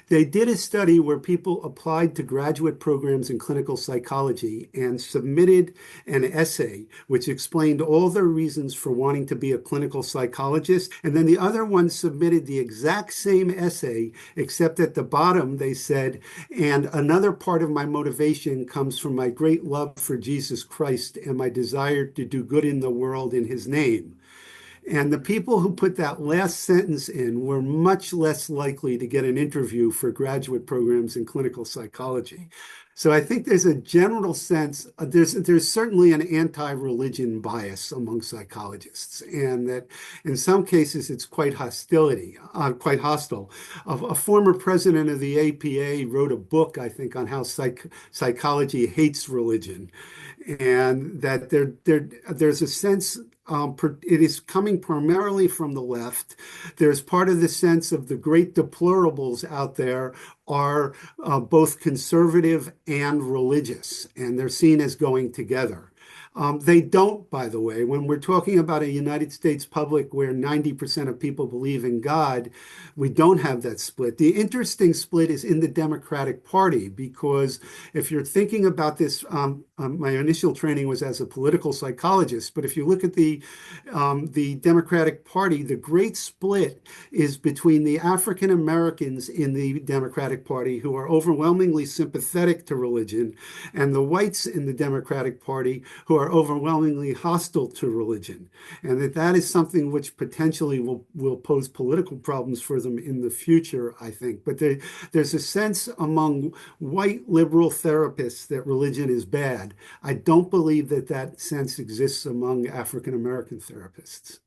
They did a study where people applied to graduate programs in clinical psychology and submitted an essay which explained all their reasons for wanting to be a clinical psychologist. And then the other one submitted the exact same essay, except at the bottom they said, and another part of my motivation comes from my great love for Jesus Christ and my desire to do good in the world in his name. And the people who put that last sentence in were much less likely to get an interview for graduate programs in clinical psychology. So I think there's a general sense, there's certainly an anti-religion bias among psychologists, and that in some cases it's quite quite hostile. A former president of the APA wrote a book, I think, on how psychology hates religion, and that there's a sense it is coming primarily from the left. There's part of the sense of the great deplorables out there are both conservative and religious, and they're seen as going together. They don't, by the way. When we're talking about a United States public where 90% of people believe in God, we don't have that split. The interesting split is in the Democratic Party, because if you're thinking about this, my initial training was as a political psychologist, but if you look at the Democratic Party, the great split is between the African Americans in the Democratic Party, who are overwhelmingly sympathetic to religion, and the whites in the Democratic Party, who are overwhelmingly hostile to religion, and that is something which potentially will pose political problems for them in the future, I think. But there's a sense among white liberal therapists that religion is bad. I don't believe that sense exists among African American therapists.